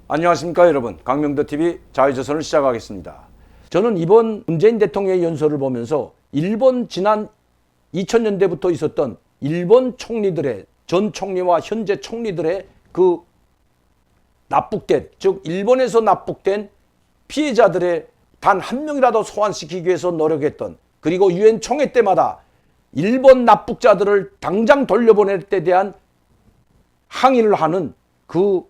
안녕하십니까 여러분, 강명도TV 자유조선을 시작하겠습니다. 저는 이번 문재인 대통령의 연설을 보면서 일본 지난 2000년대부터 있었던 일본 총리들의, 전 총리와 현재 총리들의 그 납북된, 즉 일본에서 납북된 피해자들의 단 한 명이라도 소환시키기 위해서 노력했던, 그리고 유엔 총회 때마다 일본 납북자들을 당장 돌려보낼 때 대한 항의를 하는 그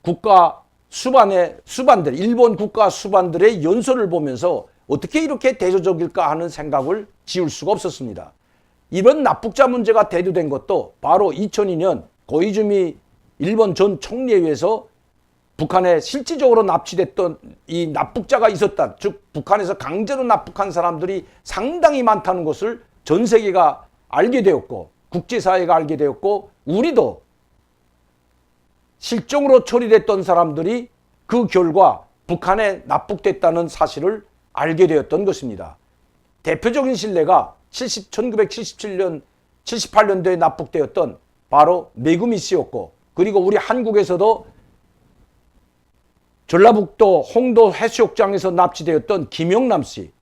국가 수반들, 일본 국가 수반들의 연설을 보면서 어떻게 이렇게 대조적일까 하는 생각을 지울 수가 없었습니다. 이번 납북자 문제가 대두된 것도 바로 2002년 고이즈미 일본 전 총리에 의해서 북한에 실질적으로 납치됐던 이 납북자가 있었다. 즉 북한에서 강제로 납북한 사람들이 상당히 많다는 것을 전 세계가 알게 되었고, 국제사회가 알게 되었고, 우리도 실종으로 처리됐던 사람들이 그 결과 북한에 납북됐다는 사실을 알게 되었던 것입니다. 대표적인 신뢰가 1977년, 78년도에 납북되었던 바로 메구미 씨였고, 그리고 우리 한국에서도 전라북도 홍도 해수욕장에서 납치되었던 김영남 씨,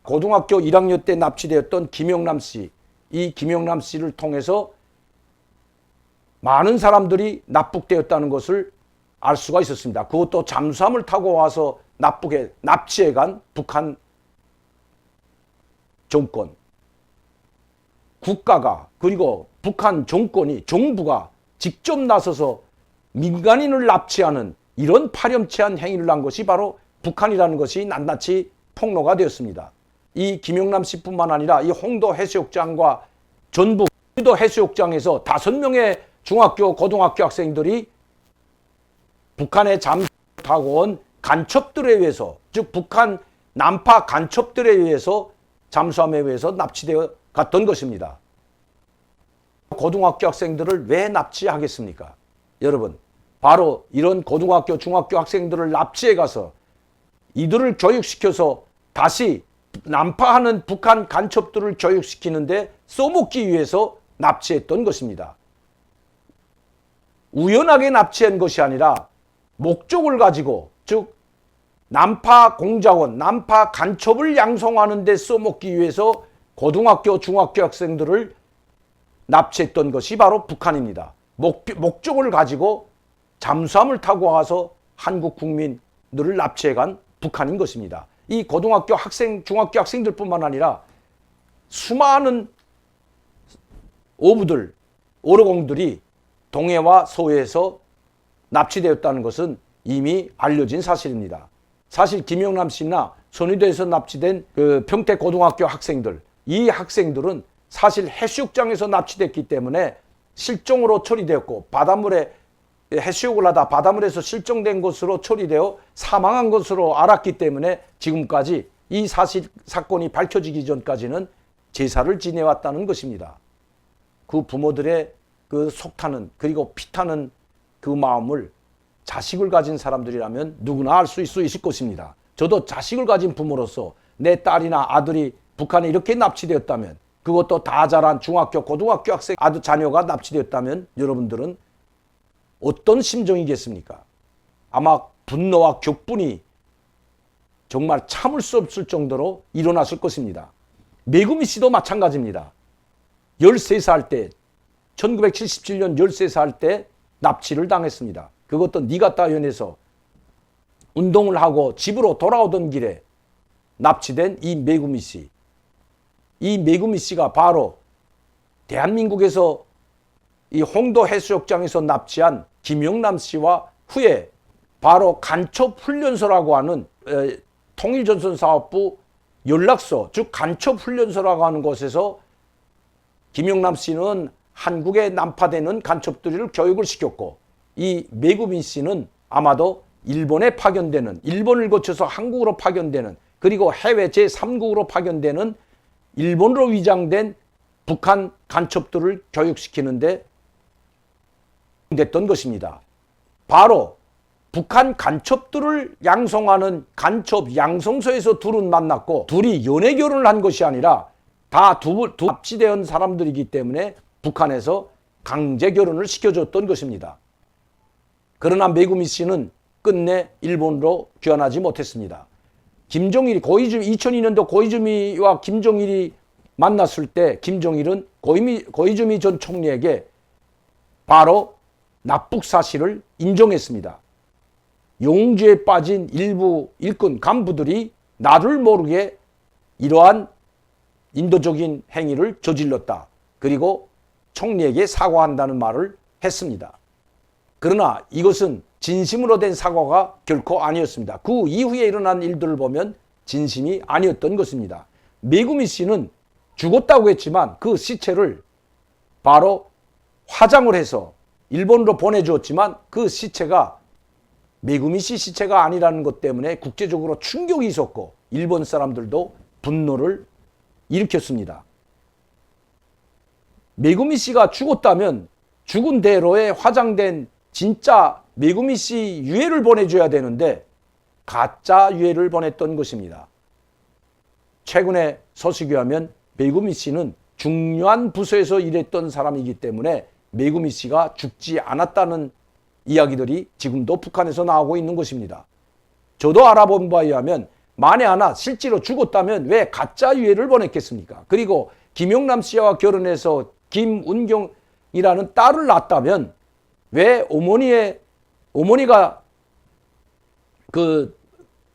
고등학교 1학년 때 납치되었던 김영남 씨, 이 김영남 씨를 통해서 많은 사람들이 납북되었다는 것을 알 수가 있었습니다. 그것도 잠수함을 타고 와서 납치해 간 북한 정권, 국가가, 그리고 북한 정부가 직접 나서서 민간인을 납치하는 이런 파렴치한 행위를 한 것이 바로 북한이라는 것이 낱낱이 폭로가 되었습니다. 이 김영남 씨뿐만 아니라 이 홍도 해수욕장과 전북 도 해수욕장에서 5명의 중학교, 고등학교 학생들이 북한에 잠수 타고 온 간첩들에 의해서, 즉 북한 난파 간첩들에 의해서 잠수함에 의해서 납치되어 갔던 것입니다. 고등학교 학생들을 왜 납치하겠습니까? 여러분, 바로 이런 고등학교, 중학교 학생들을 납치해 가서 이들을 교육시켜서 다시 난파하는 북한 간첩들을 교육시키는데 써먹기 위해서 납치했던 것입니다. 우연하게 납치한 것이 아니라 목적을 가지고, 즉 난파 공작원, 난파 간첩을 양성하는 데 써먹기 위해서 고등학교, 중학교 학생들을 납치했던 것이 바로 북한입니다. 목적을 가지고 잠수함을 타고 와서 한국 국민들을 납치해 간 북한인 것입니다. 이 고등학교 학생, 중학교 학생들뿐만 아니라 수많은 어부들, 어로공들이 동해와 서해에서 납치되었다는 것은 이미 알려진 사실입니다. 사실 김영남 씨나 선의도에서 납치된 그 평택 고등학교 학생들, 이 학생들은 사실 해수욕장에서 납치됐기 때문에 실종으로 처리되었고, 바닷물에 해수욕을 하다 바닷물에서 실종된 것으로 처리되어 사망한 것으로 알았기 때문에 지금까지 이 사건이 밝혀지기 전까지는 제사를 지내왔다는 것입니다. 그 부모들의 그 속타는, 그리고 피타는 그 마음을 자식을 가진 사람들이라면 누구나 알 수 있을 것입니다. 저도 자식을 가진 부모로서 내 딸이나 아들이 북한에 이렇게 납치되었다면, 그것도 다 자란 중학교, 고등학교 학생 아들 자녀가 납치되었다면 여러분들은 어떤 심정이겠습니까? 아마 분노와 격분이 정말 참을 수 없을 정도로 일어났을 것입니다. 메구미 씨도 마찬가지입니다. 13살 때, 1977년 13살 때 납치를 당했습니다. 그것도 니가타현에서 운동을 하고 집으로 돌아오던 길에 납치된 이 메구미 씨. 이 메구미 씨가 바로 대한민국에서 이 홍도 해수욕장에서 납치한 김영남 씨와 후에 바로 간첩훈련소라고 하는 통일전선사업부 연락소, 즉 간첩훈련소라고 하는 곳에서 김영남 씨는 한국에 난파되는 간첩들을 교육을 시켰고, 이 메구미 씨는 아마도 일본에 파견되는, 일본을 거쳐서 한국으로 파견되는, 그리고 해외 제3국으로 파견되는 일본으로 위장된 북한 간첩들을 교육시키는데 됐던 것입니다. 바로 북한 간첩들을 양성하는 간첩 양성소에서 둘은 만났고, 둘이 연애 결혼을 한 것이 아니라 다 납치된 사람들이기 때문에 북한에서 강제 결혼을 시켜줬던 것입니다. 그러나 메구미 씨는 끝내 일본으로 귀환하지 못했습니다. 김정일이 2002년도 고이즈미와 김정일이 만났을 때 김정일은 고이즈미 전 총리에게 바로 납북 사실을 인정했습니다. 용주에 빠진 일부 일꾼 간부들이 나를 모르게 이러한 인도적인 행위를 저질렀다. 그리고 총리에게 사과한다는 말을 했습니다. 그러나 이것은 진심으로 된 사과가 결코 아니었습니다. 그 이후에 일어난 일들을 보면 진심이 아니었던 것입니다. 메구미 씨는 죽었다고 했지만 그 시체를 바로 화장을 해서 일본으로 보내주었지만 그 시체가 메구미 씨 시체가 아니라는 것 때문에 국제적으로 충격이 있었고 일본 사람들도 분노를 일으켰습니다. 메구미 씨가 죽었다면 죽은 대로에 화장된 진짜 메구미 씨 유해를 보내줘야 되는데 가짜 유해를 보냈던 것입니다. 최근에 소식에 하면 메구미 씨는 중요한 부서에서 일했던 사람이기 때문에 메구미 씨가 죽지 않았다는 이야기들이 지금도 북한에서 나오고 있는 것입니다. 저도 알아본 바에 의하면 만에 하나 실제로 죽었다면 왜 가짜 유해를 보냈겠습니까? 그리고 김용남 씨와 결혼해서 김운경이라는 딸을 낳았다면 왜 어머니가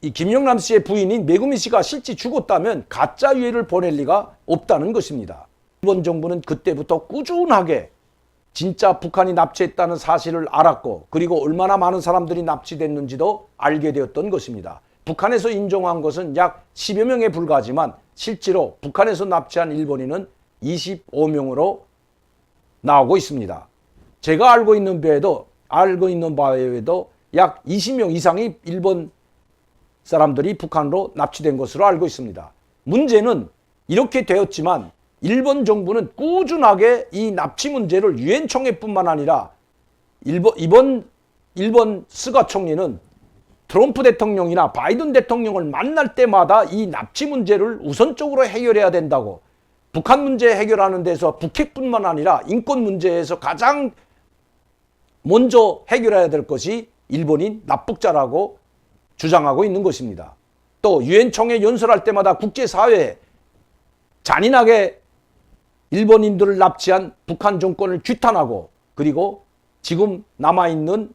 이 김용남 씨의 부인인 메구미 씨가 실제 죽었다면 가짜 유해를 보낼 리가 없다는 것입니다. 일본 정부는 그때부터 꾸준하게 진짜 북한이 납치했다는 사실을 알았고 그리고 얼마나 많은 사람들이 납치됐는지도 알게 되었던 것입니다. 북한에서 인정한 것은 약 10여 명에 불과하지만 실제로 북한에서 납치한 일본인은 25명으로 나오고 있습니다. 제가 알고 있는 바에도 약 20명 이상의 일본 사람들이 북한으로 납치된 것으로 알고 있습니다. 문제는 이렇게 되었지만 일본 정부는 꾸준하게 이 납치 문제를 유엔 총회뿐만 아니라 일본 스가 총리는 트럼프 대통령이나 바이든 대통령을 만날 때마다 이 납치 문제를 우선적으로 해결해야 된다고, 북한 문제 해결하는 데서 북핵뿐만 아니라 인권 문제에서 가장 먼저 해결해야 될 것이 일본인 납북자라고 주장하고 있는 것입니다. 또 유엔 총회 연설할 때마다 국제사회에 잔인하게 일본인들을 납치한 북한 정권을 규탄하고 그리고 지금 남아있는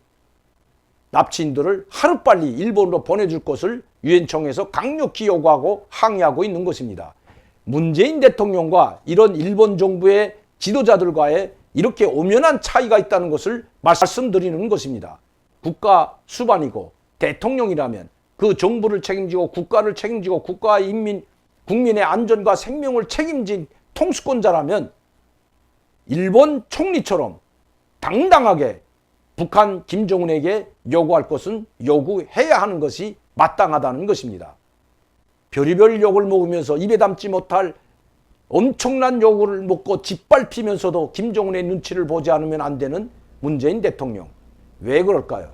납치인들을 하루빨리 일본으로 보내줄 것을 유엔 총회에서 강력히 요구하고 항의하고 있는 것입니다. 문재인 대통령과 이런 일본 정부의 지도자들과의 이렇게 엄연한 차이가 있다는 것을 말씀드리는 것입니다. 국가 수반이고 대통령이라면 그 정부를 책임지고 국가를 책임지고 국가와 국민의 안전과 생명을 책임진 통수권자라면 일본 총리처럼 당당하게 북한 김정은에게 요구할 것은 요구해야 하는 것이 마땅하다는 것입니다. 별의별 욕을 먹으면서 입에 담지 못할 엄청난 욕을 먹고 짓밟히면서도 김정은의 눈치를 보지 않으면 안 되는 문재인 대통령. 왜 그럴까요?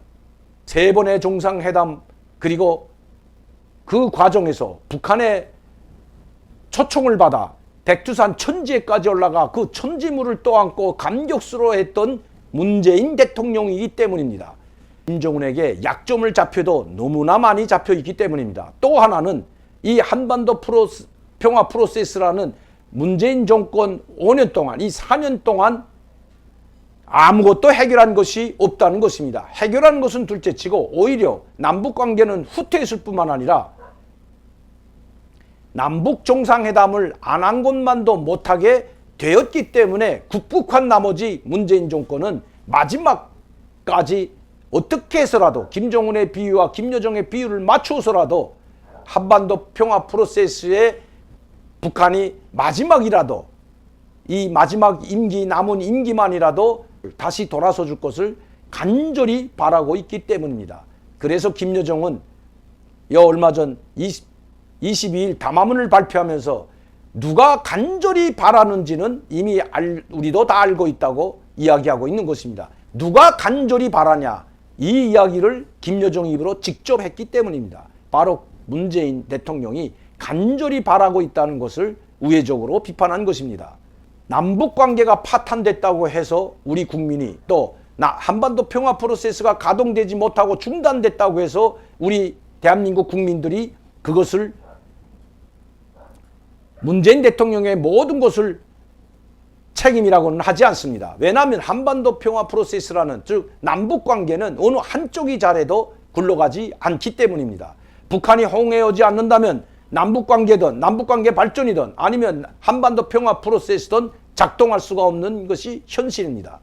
3번의 정상회담 그리고 그 과정에서 북한의 초청을 받아 백두산 천지에까지 올라가 그 천지물을 떠안고 감격스러워했던 문재인 대통령이기 때문입니다. 김정은에게 약점을 잡혀도 너무나 많이 잡혀 있기 때문입니다. 또 하나는 이 한반도 평화 프로세스라는 문재인 정권 5년 동안, 이 4년 동안 아무것도 해결한 것이 없다는 것입니다. 해결한 것은 둘째치고 오히려 남북관계는 후퇴했을 뿐만 아니라 남북 정상회담을 안 한 것만도 못하게 되었기 때문에 국북한 나머지 문재인 정권은 마지막까지 어떻게 해서라도 김정은의 비유와 김여정의 비유를 맞추어서라도 한반도 평화 프로세스에 북한이 마지막이라도 이 마지막 임기 남은 임기만이라도 다시 돌아서 줄 것을 간절히 바라고 있기 때문입니다. 그래서 김여정은 얼마 전 22일 담화문을 발표하면서 누가 간절히 바라는지는 이미 우리도 다 알고 있다고 이야기하고 있는 것입니다. 누가 간절히 바라냐, 이 이야기를 김여정 입으로 직접 했기 때문입니다. 바로 문재인 대통령이 간절히 바라고 있다는 것을 우회적으로 비판한 것입니다. 남북관계가 파탄됐다고 해서 우리 국민이 또 한반도 평화 프로세스가 가동되지 못하고 중단됐다고 해서 우리 대한민국 국민들이 그것을 문재인 대통령의 모든 것을 책임이라고는 하지 않습니다. 왜냐하면 한반도 평화 프로세스라는, 즉 남북관계는 어느 한쪽이 잘해도 굴러가지 않기 때문입니다. 북한이 호응해오지 않는다면 남북관계든 남북관계 발전이든 아니면 한반도 평화 프로세스든 작동할 수가 없는 것이 현실입니다.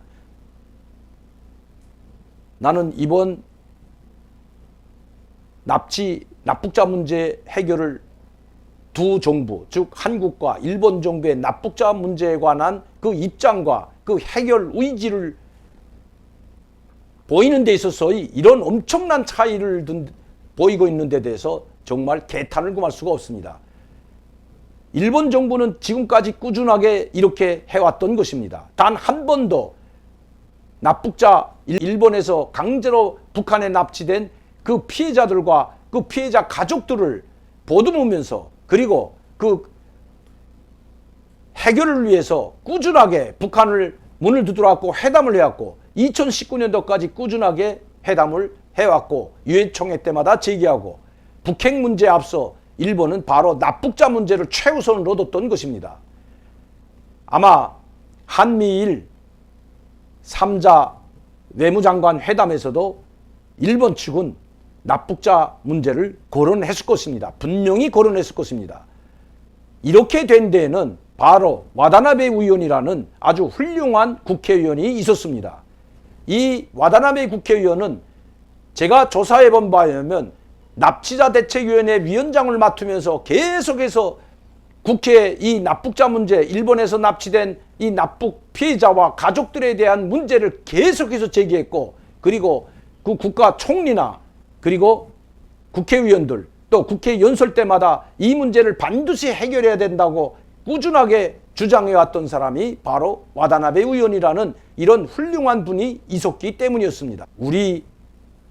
나는 이번 납북자 문제 해결을 두 정부, 즉 한국과 일본 정부의 납북자 문제에 관한 그 입장과 그 해결 의지를 보이는 데 있어서 이런 엄청난 차이를 보이고 있는 데 대해서 정말 개탄을 금할 수가 없습니다. 일본 정부는 지금까지 꾸준하게 이렇게 해왔던 것입니다. 단 한 번도 납북자, 일본에서 강제로 북한에 납치된 그 피해자들과 그 피해자 가족들을 보듬으면서, 그리고 그 해결을 위해서 꾸준하게 북한을 문을 두드려왔고 회담을 해왔고 2019년도까지 꾸준하게 회담을 해왔고 유엔 총회 때마다 제기하고, 북핵 문제에 앞서 일본은 바로 납북자 문제를 최우선으로 뒀던 것입니다. 아마 한미일 3자 외무장관 회담에서도 일본 측은 납북자 문제를 거론했을 것입니다. 분명히 거론했을 것입니다. 이렇게 된 데에는 바로 와다나베 의원이라는 아주 훌륭한 국회의원이 있었습니다. 이 와다나베 국회의원은 제가 조사해본 바에 의하면 납치자 대책위원회 위원장을 맡으면서 계속해서 국회에 이 납북자 문제, 일본에서 납치된 이 납북 피해자와 가족들에 대한 문제를 계속해서 제기했고, 그리고 그 국가 총리나 그리고 국회의원들 또 국회 연설 때마다 이 문제를 반드시 해결해야 된다고 꾸준하게 주장해왔던 사람이 바로 와다나베 의원이라는 이런 훌륭한 분이 있었기 때문이었습니다. 우리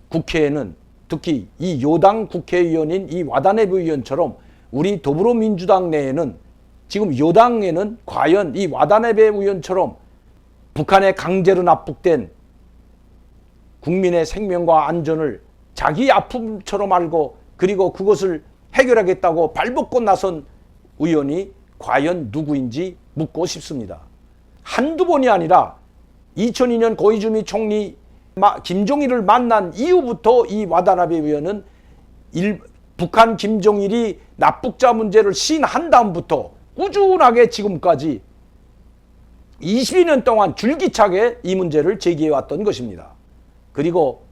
국회에는 특히 이 여당 국회의원인 이 와다나베 의원처럼 우리 더불어민주당 내에는, 지금 여당에는 과연 이 와다나베 의원처럼 북한에 강제로 납북된 국민의 생명과 안전을 자기 아픔처럼 알고 그리고 그것을 해결하겠다고 발벗고 나선 의원이 과연 누구인지 묻고 싶습니다. 한두 번이 아니라 2002년 고이즈미 총리 김종일을 만난 이후부터 이 와다나베 의원은 북한 김종일이 납북자 문제를 시인한 다음부터 꾸준하게 지금까지 22년 동안 줄기차게 이 문제를 제기해왔던 것입니다. 그리고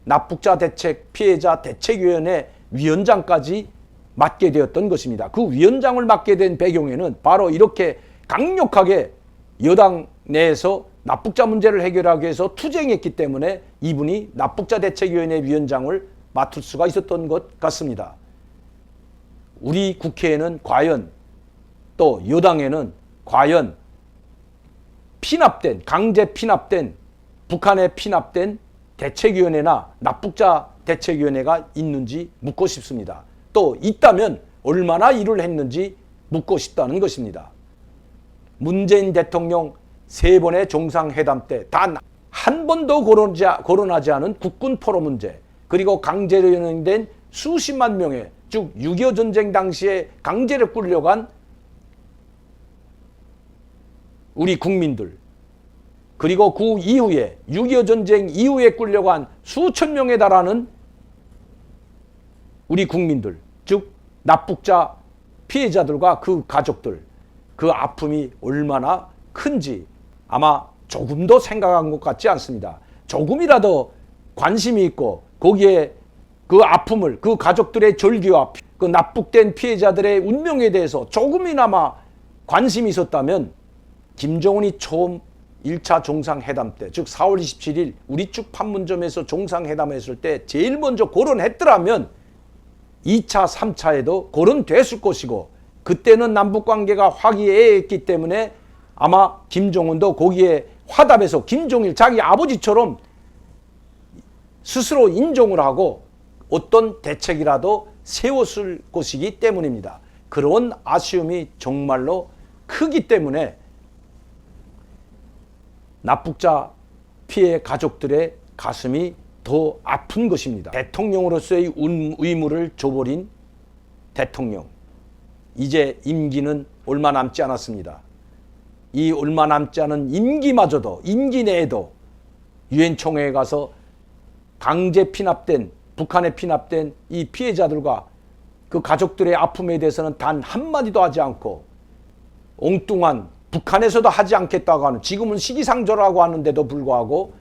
납북자 대책 피해자 대책위원회 위원장까지 맡게 되었던 것입니다. 그 위원장을 맡게 된 배경에는 바로 이렇게 강력하게 여당 내에서 납북자 문제를 해결하기 위해서 투쟁했기 때문에 이분이 납북자 대책위원회 위원장을 맡을 수가 있었던 것 같습니다. 우리 국회에는 과연, 또 여당에는 과연 강제 피납된, 북한에 피납된 대책위원회나 납북자 대책위원회가 있는지 묻고 싶습니다. 또 있다면 얼마나 일을 했는지 묻고 싶다는 것입니다. 문재인 대통령 3번의 정상회담 때 단 한 번도 거론하지 않은 국군 포로 문제, 그리고 강제로 연행된 수십만 명의, 즉 6.25 전쟁 당시에 강제로 끌려간 우리 국민들, 그리고 그 이후에 6.25 전쟁 이후에 끌려간 수천 명에 달하는 우리 국민들, 즉 납북자 피해자들과 그 가족들, 그 아픔이 얼마나 큰지 아마 조금도 생각한 것 같지 않습니다. 조금이라도 관심이 있고 거기에 그 아픔을, 그 가족들의 절규와 그 납북된 피해자들의 운명에 대해서 조금이나마 관심이 있었다면 김정은이 처음 1차 정상회담 때, 즉 4월 27일 우리 쪽 판문점에서 정상회담했을 때 제일 먼저 거론했더라면 2차, 3차에도 거론됐을 것이고, 그때는 남북관계가 화기애애했기 때문에 아마 김정은도 거기에 화답해서 김종일 자기 아버지처럼 스스로 인정을 하고 어떤 대책이라도 세웠을 것이기 때문입니다. 그런 아쉬움이 정말로 크기 때문에 납북자 피해 가족들의 가슴이 더 아픈 것입니다. 대통령으로서의 의무를 저버린 대통령. 이제 임기는 얼마 남지 않았습니다. 이 얼마 남지 않은 임기마저도, 임기 내에도 유엔 총회에 가서 강제 피납된, 북한에 피납된 이 피해자들과 그 가족들의 아픔에 대해서는 단 한마디도 하지 않고 엉뚱한, 북한에서도 하지 않겠다고 하는, 지금은 시기상조라고 하는데도 불구하고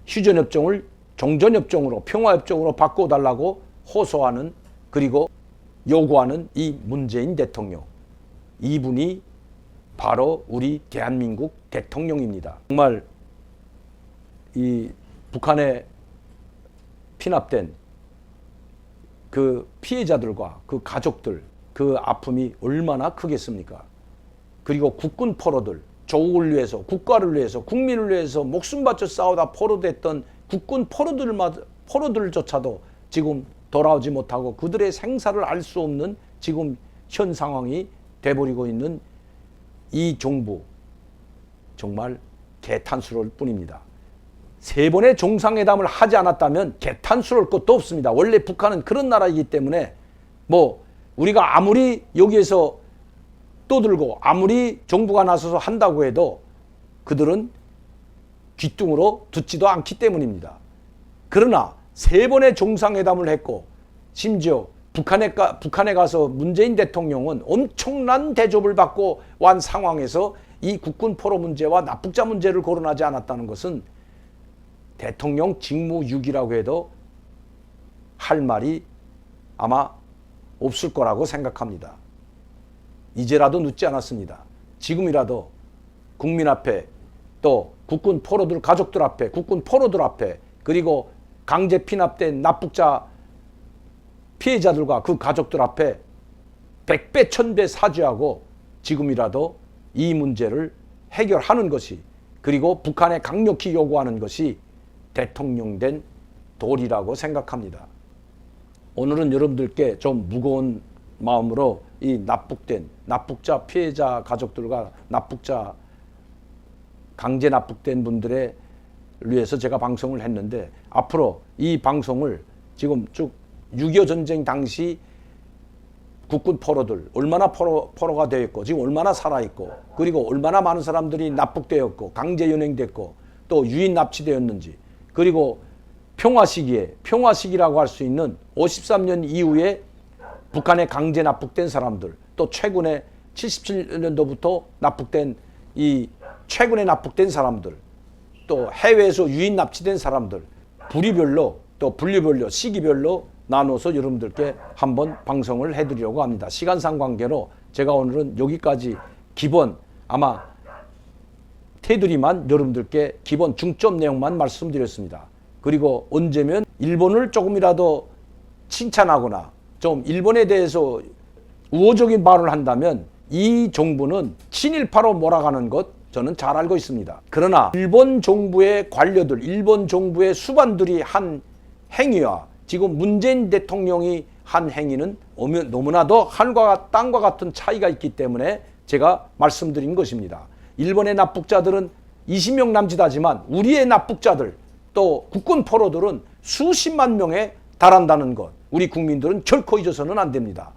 휴전협정을 종전협정으로, 평화협정으로 바꿔달라고 호소하는, 그리고 요구하는 이 문재인 대통령. 이분이 바로 우리 대한민국 대통령입니다. 정말 이 북한에 피납된 그 피해자들과 그 가족들, 그 아픔이 얼마나 크겠습니까? 그리고 국군 포로들, 조국을 위해서, 국가를 위해서, 국민을 위해서 목숨 바쳐 싸우다 포로됐던 국군 포로들조차도 지금 돌아오지 못하고 그들의 생사를 알 수 없는 지금 현 상황이 돼버리고 있는 이 정부, 정말 개탄스러울 뿐입니다. 3번의 정상회담을 하지 않았다면 개탄스러울 것도 없습니다. 원래 북한은 그런 나라이기 때문에 뭐 우리가 아무리 여기에서 떠들고 아무리 정부가 나서서 한다고 해도 그들은 귀뚱으로 듣지도 않기 때문입니다. 그러나 3번의 정상회담을 했고 심지어 북한에 가서 문재인 대통령은 엄청난 대접을 받고 완 상황에서 이 국군 포로 문제와 납북자 문제를 거론하지 않았다는 것은 대통령 직무유기라고 해도 할 말이 아마 없을 거라고 생각합니다. 이제라도 늦지 않았습니다. 지금이라도 국민 앞에, 또 국군 포로들 가족들 앞에, 국군 포로들 앞에, 그리고 강제 피납된 납북자 피해자들과 그 가족들 앞에 100배 1000배 사죄하고 지금이라도 이 문제를 해결하는 것이, 그리고 북한에 강력히 요구하는 것이 대통령된 도리라고 생각합니다. 오늘은 여러분들께 좀 무거운 마음으로 이 납북자 피해자 가족들과 납북자 강제 납북된 분들에 위해서 제가 방송을 했는데, 앞으로 이 방송을 지금 쭉 6.25 전쟁 당시 국군 포로들 얼마나 포로가 되어 있고 지금 얼마나 살아있고, 그리고 얼마나 많은 사람들이 납북되었고 강제 연행됐고 또 유인 납치되었는지, 그리고 평화 시기라고 할 수 있는 53년 이후에 북한에 강제 납북된 사람들, 또 최근에 77년도부터 납북된 최근에 납북된 사람들, 또 해외에서 유인 납치된 사람들, 부류별로 또 분류별로 시기별로 나눠서 여러분들께 한번 방송을 해드리려고 합니다. 시간상 관계로 제가 오늘은 여기까지 기본, 아마 테두리만 여러분들께 기본 중점 내용만 말씀드렸습니다. 그리고 언제면 일본을 조금이라도 칭찬하거나 좀 일본에 대해서 우호적인 말을 한다면 이 정부는 친일파로 몰아가는 것 저는 잘 알고 있습니다. 그러나 일본 정부의 관료들, 일본 정부의 수반들이 한 행위와 지금 문재인 대통령이 한 행위는 너무나도 하늘과 땅과 같은 차이가 있기 때문에 제가 말씀드린 것입니다. 일본의 납북자들은 20명 남짓하지만 우리의 납북자들, 또 국군 포로들은 수십만 명에 달한다는 것, 우리 국민들은 결코 잊어서는 안 됩니다.